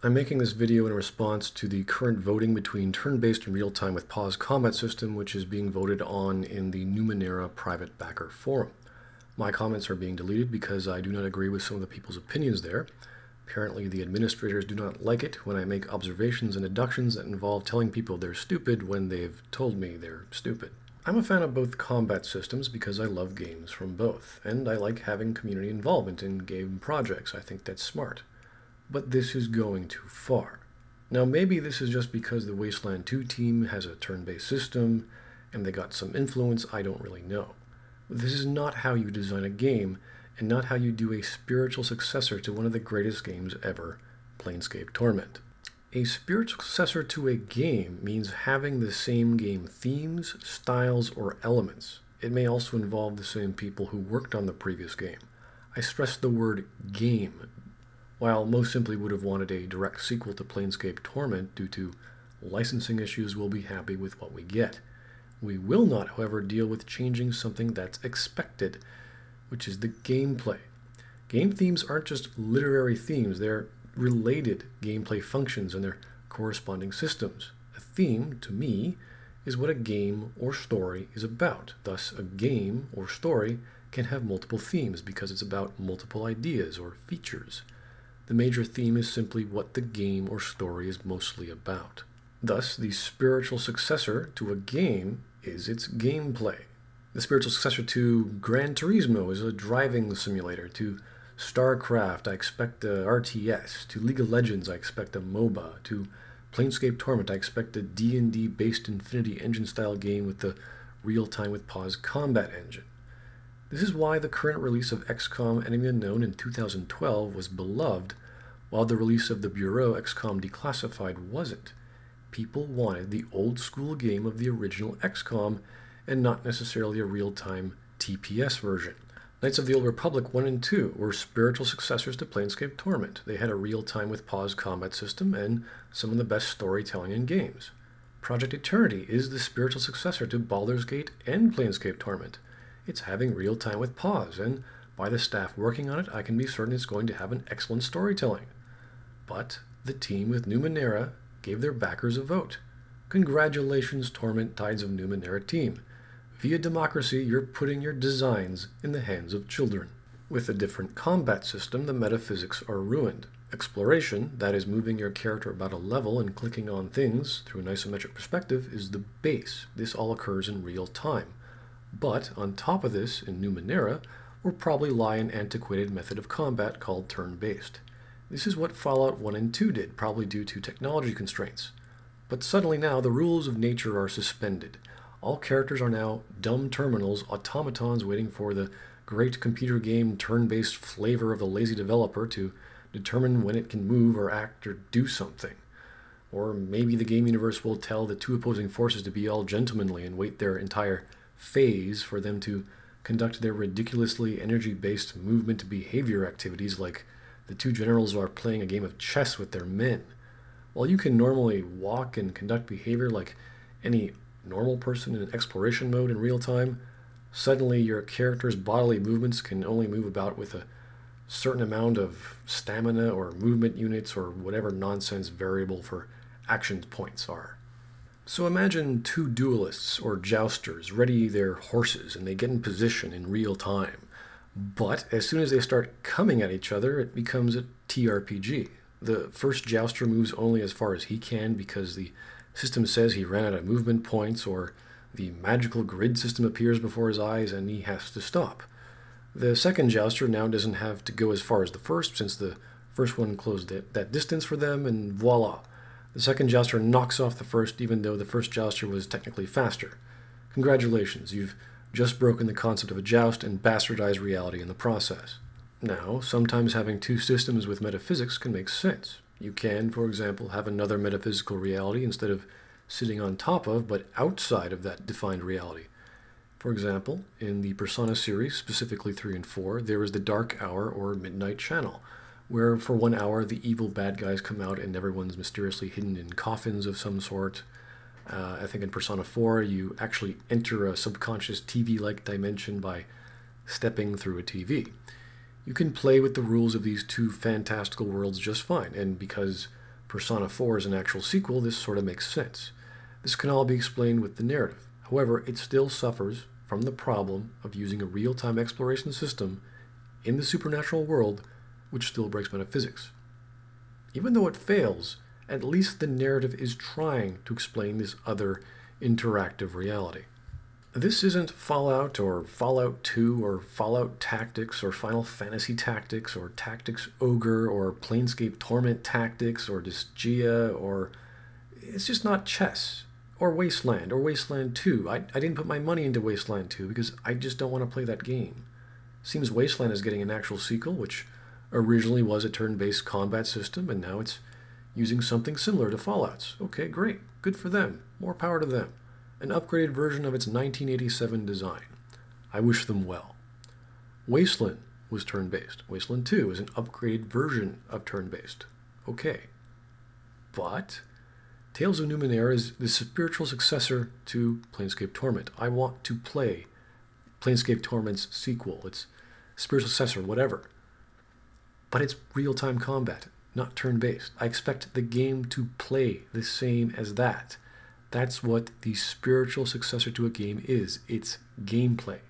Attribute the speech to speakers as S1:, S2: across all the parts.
S1: I'm making this video in response to the current voting between turn-based and real-time with pause combat system, which is being voted on in the Numenera private backer forum. My comments are being deleted because I do not agree with some of the people's opinions there. Apparently the administrators do not like it when I make observations and deductions that involve telling people they're stupid when they've told me they're stupid. I'm a fan of both combat systems because I love games from both, and I like having community involvement in game projects. I think that's smart. But this is going too far. Now maybe this is just because the Wasteland 2 team has a turn-based system and they got some influence, I don't really know. But this is not how you design a game and not how you do a spiritual successor to one of the greatest games ever, Planescape Torment. A spiritual successor to a game means having the same game themes, styles, or elements. It may also involve the same people who worked on the previous game. I stress the word game. While most simply would have wanted a direct sequel to Planescape Torment due to licensing issues, we'll be happy with what we get. We will not, however, deal with changing something that's expected, which is the gameplay. Game themes aren't just literary themes, they're related gameplay functions and their corresponding systems. A theme, to me, is what a game or story is about. Thus, a game or story can have multiple themes because it's about multiple ideas or features. The major theme is simply what the game or story is mostly about. Thus, the spiritual successor to a game is its gameplay. The spiritual successor to Gran Turismo is a driving simulator. To StarCraft, I expect a RTS. To League of Legends, I expect a MOBA. To Planescape Torment, I expect a D&D-based Infinity Engine-style game with the real-time with pause combat engine. This is why the current release of XCOM Enemy Unknown in 2012 was beloved, while the release of the Bureau XCOM Declassified wasn't. People wanted the old-school game of the original XCOM and not necessarily a real-time TPS version. Knights of the Old Republic 1 and 2 were spiritual successors to Planescape Torment. They had a real-time with pause combat system and some of the best storytelling in games. Project Eternity is the spiritual successor to Baldur's Gate and Planescape Torment. It's having real-time with pause, and by the staff working on it, I can be certain it's going to have an excellent storytelling. But the team with Numenera gave their backers a vote. Congratulations, Torment Tides of Numenera team. Via democracy, you're putting your designs in the hands of children. With a different combat system, the metaphysics are ruined. Exploration, that is moving your character about a level and clicking on things through an isometric perspective, is the base. This all occurs in real time. But on top of this, in Numenera, will probably lie an antiquated method of combat called turn-based. This is what Fallout 1 and 2 did, probably due to technology constraints. But suddenly now, the rules of nature are suspended. All characters are now dumb terminals, automatons waiting for the great computer game turn-based flavor of the lazy developer to determine when it can move or act or do something. Or maybe the game universe will tell the two opposing forces to be all gentlemanly and wait their entire phase for them to conduct their ridiculously energy-based movement behavior activities like the two generals are playing a game of chess with their men. While you can normally walk and conduct behavior like any normal person in exploration mode in real time, suddenly your character's bodily movements can only move about with a certain amount of stamina or movement units or whatever nonsense variable for action points are. So imagine two duelists or jousters ready their horses and they get in position in real time. But as soon as they start coming at each other, it becomes a TRPG. The first jouster moves only as far as he can because the system says he ran out of movement points, or the magical grid system appears before his eyes and he has to stop. The second jouster now doesn't have to go as far as the first since the first one closed that distance for them, and voila. The second jouster knocks off the first even though the first jouster was technically faster. Congratulations, you've just broken the concept of a joust and bastardized reality in the process. Now, sometimes having two systems with metaphysics can make sense. You can, for example, have another metaphysical reality instead of sitting on top of, but outside of that defined reality. For example, in the Persona series, specifically 3 and 4, there is the Dark Hour or Midnight Channel, where for 1 hour the evil bad guys come out and everyone's mysteriously hidden in coffins of some sort. I think in Persona 4 you actually enter a subconscious TV-like dimension by stepping through a TV. You can play with the rules of these two fantastical worlds just fine, and because Persona 4 is an actual sequel, this sort of makes sense. This can all be explained with the narrative. However, it still suffers from the problem of using a real-time exploration system in the supernatural world, which still breaks metaphysics. Even though it fails, at least the narrative is trying to explain this other interactive reality. This isn't Fallout or Fallout 2 or Fallout Tactics or Final Fantasy Tactics or Tactics Ogre or Planescape Torment Tactics or Dysgia, or it's just not chess or Wasteland 2. I didn't put my money into Wasteland 2 because I just don't want to play that game. Seems Wasteland is getting an actual sequel, which originally was a turn-based combat system, and now it's using something similar to Fallout's. Okay, great. Good for them. More power to them. An upgraded version of its 1987 design. I wish them well. Wasteland was turn-based. Wasteland 2 is an upgraded version of turn-based. Okay. But Tales of Numenera is the spiritual successor to Planescape Torment. I want to play Planescape Torment's sequel. It's spiritual successor, whatever. But it's real-time combat, not turn-based. I expect the game to play the same as that. That's what the spiritual successor to a game is. It's gameplay.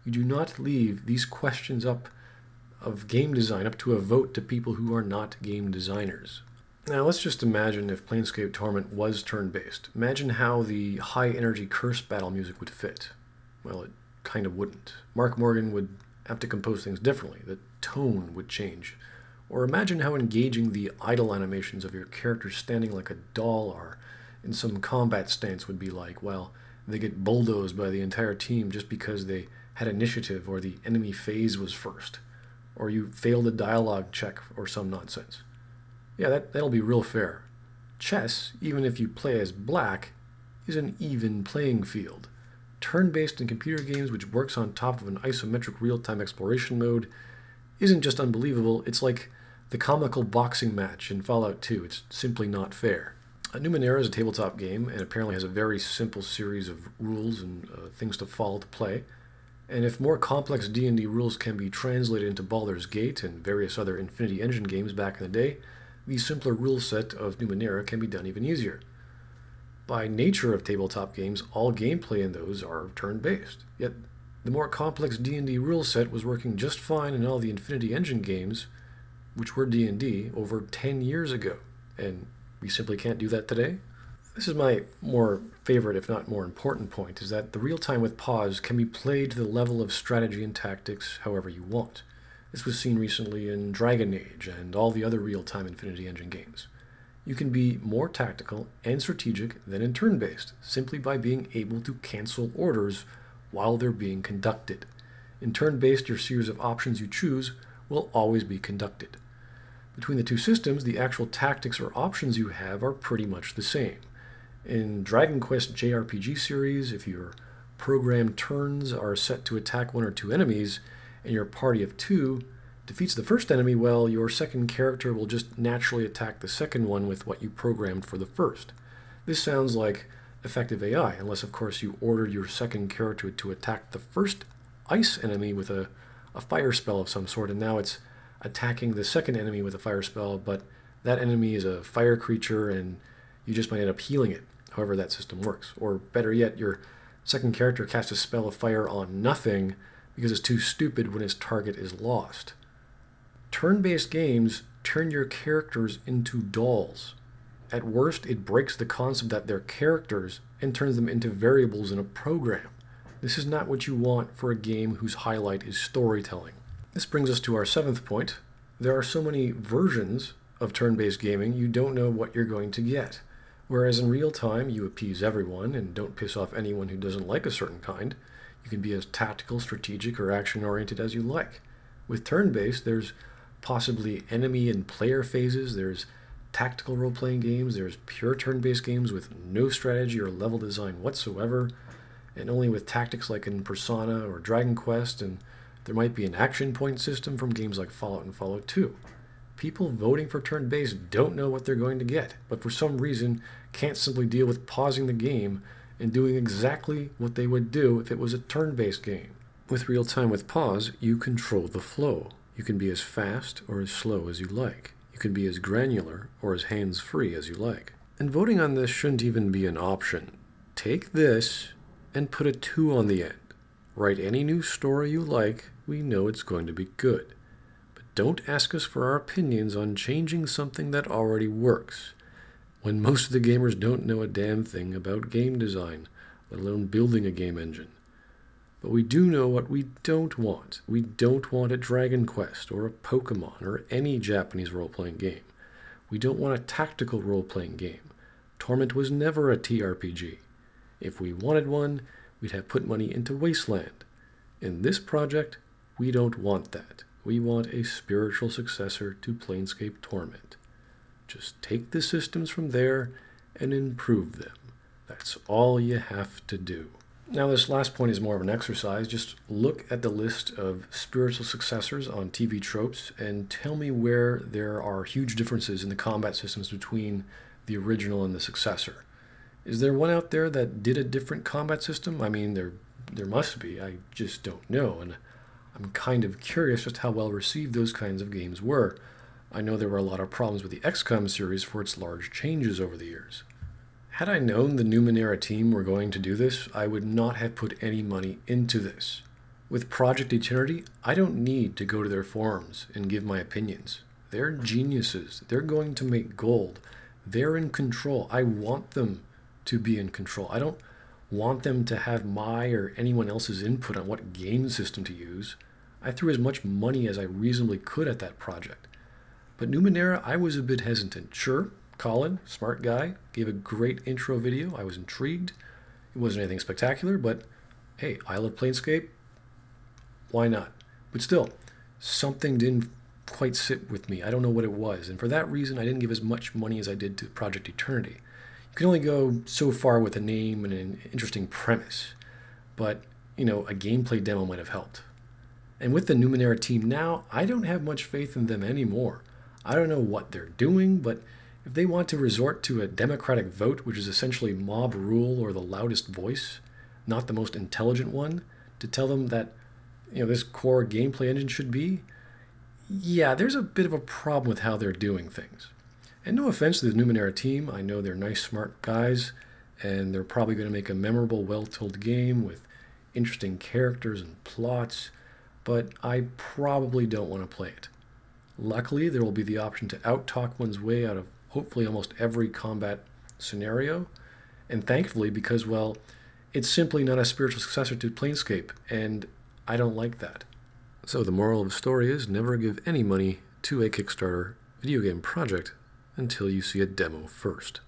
S1: You do not leave these questions of game design up to a vote to people who are not game designers. Now let's just imagine if Planescape Torment was turn-based. Imagine how the high-energy Curst Battle music would fit. Well, it kind of wouldn't. Mark Morgan would have to compose things differently. The tone would change. Or imagine how engaging the idle animations of your character standing like a doll are in some combat stance would be like. Well, they get bulldozed by the entire team just because they had initiative or the enemy phase was first. Or you failed a dialogue check or some nonsense. Yeah, that'll be real fair. Chess, even if you play as black, is an even playing field. Turn-based in computer games, which works on top of an isometric real-time exploration mode, isn't just unbelievable, it's like the comical boxing match in Fallout 2. It's simply not fair. Numenera is a tabletop game and apparently has a very simple series of rules and things to follow to play. And if more complex D&D rules can be translated into Baldur's Gate and various other Infinity Engine games back in the day, the simpler rule set of Numenera can be done even easier. By nature of tabletop games, all gameplay in those are turn-based. Yet the more complex D&D rule set was working just fine in all the Infinity Engine games, which were D&D, over 10 years ago. And we simply can't do that today? This is my more favorite, if not more important point, is that the real-time with pause can be played to the level of strategy and tactics however you want. This was seen recently in Dragon Age and all the other real-time Infinity Engine games. You can be more tactical and strategic than in turn-based, simply by being able to cancel orders while they're being conducted. In turn-based, your series of options you choose will always be conducted. Between the two systems, the actual tactics or options you have are pretty much the same. In Dragon Quest JRPG series, if your programmed turns are set to attack one or two enemies, and your party of two defeats the first enemy, well, your second character will just naturally attack the second one with what you programmed for the first. This sounds like effective AI, unless of course you ordered your second character to attack the first ice enemy with a fire spell of some sort, and now it's attacking the second enemy with a fire spell, but that enemy is a fire creature and you just might end up healing it, however that system works. Or better yet, your second character casts a spell of fire on nothing because it's too stupid when its target is lost. Turn-based games turn your characters into dolls. At worst, it breaks the concept that they're characters and turns them into variables in a program. This is not what you want for a game whose highlight is storytelling. This brings us to our seventh point. There are so many versions of turn-based gaming, you don't know what you're going to get. Whereas in real time, you appease everyone and don't piss off anyone who doesn't like a certain kind. You can be as tactical, strategic, or action-oriented as you like. With turn-based, there's possibly enemy and player phases, there's tactical role-playing games, there's pure turn-based games with no strategy or level design whatsoever, and only with tactics like in Persona or Dragon Quest, and there might be an action point system from games like Fallout and Fallout 2. People voting for turn-based don't know what they're going to get, but for some reason can't simply deal with pausing the game and doing exactly what they would do if it was a turn-based game. With real-time with pause, you control the flow. You can be as fast or as slow as you like. You could be as granular or as hands-free as you like. And voting on this shouldn't even be an option. Take this and put a 2 on the end. Write any new story you like, we know it's going to be good. But don't ask us for our opinions on changing something that already works, when most of the gamers don't know a damn thing about game design, let alone building a game engine. But we do know what we don't want. We don't want a Dragon Quest or a Pokemon or any Japanese role-playing game. We don't want a tactical role-playing game. Torment was never a TRPG. If we wanted one, we'd have put money into Wasteland. In this project, we don't want that. We want a spiritual successor to Planescape Torment. Just take the systems from there and improve them. That's all you have to do. Now, this last point is more of an exercise. Just look at the list of spiritual successors on TV Tropes and tell me where there are huge differences in the combat systems between the original and the successor. Is there one out there that did a different combat system? I mean, there must be. I just don't know, and I'm kind of curious just how well received those kinds of games were. I know there were a lot of problems with the XCOM series for its large changes over the years. Had I known the Numenera team were going to do this, I would not have put any money into this. With Project Eternity, I don't need to go to their forums and give my opinions. They're geniuses. They're going to make gold. They're in control. I want them to be in control. I don't want them to have my or anyone else's input on what game system to use. I threw as much money as I reasonably could at that project. But Numenera, I was a bit hesitant. Sure, Colin, smart guy, gave a great intro video. I was intrigued. It wasn't anything spectacular, but hey, I love Planescape. Why not? But still, something didn't quite sit with me. I don't know what it was. And for that reason, I didn't give as much money as I did to Project Eternity. You can only go so far with a name and an interesting premise. But, you know, a gameplay demo might have helped. And with the Numenera team now, I don't have much faith in them anymore. I don't know what they're doing, but if they want to resort to a democratic vote, which is essentially mob rule or the loudest voice, not the most intelligent one, to tell them that, you know, this core gameplay engine should be, yeah, there's a bit of a problem with how they're doing things. And no offense to the Numenera team, I know they're nice, smart guys, and they're probably going to make a memorable, well-told game with interesting characters and plots, but I probably don't want to play it. Luckily, there will be the option to out-talk one's way out of hopefully almost every combat scenario, and thankfully, because, well, it's simply not a spiritual successor to Planescape, and I don't like that. So the moral of the story is never give any money to a Kickstarter video game project until you see a demo first.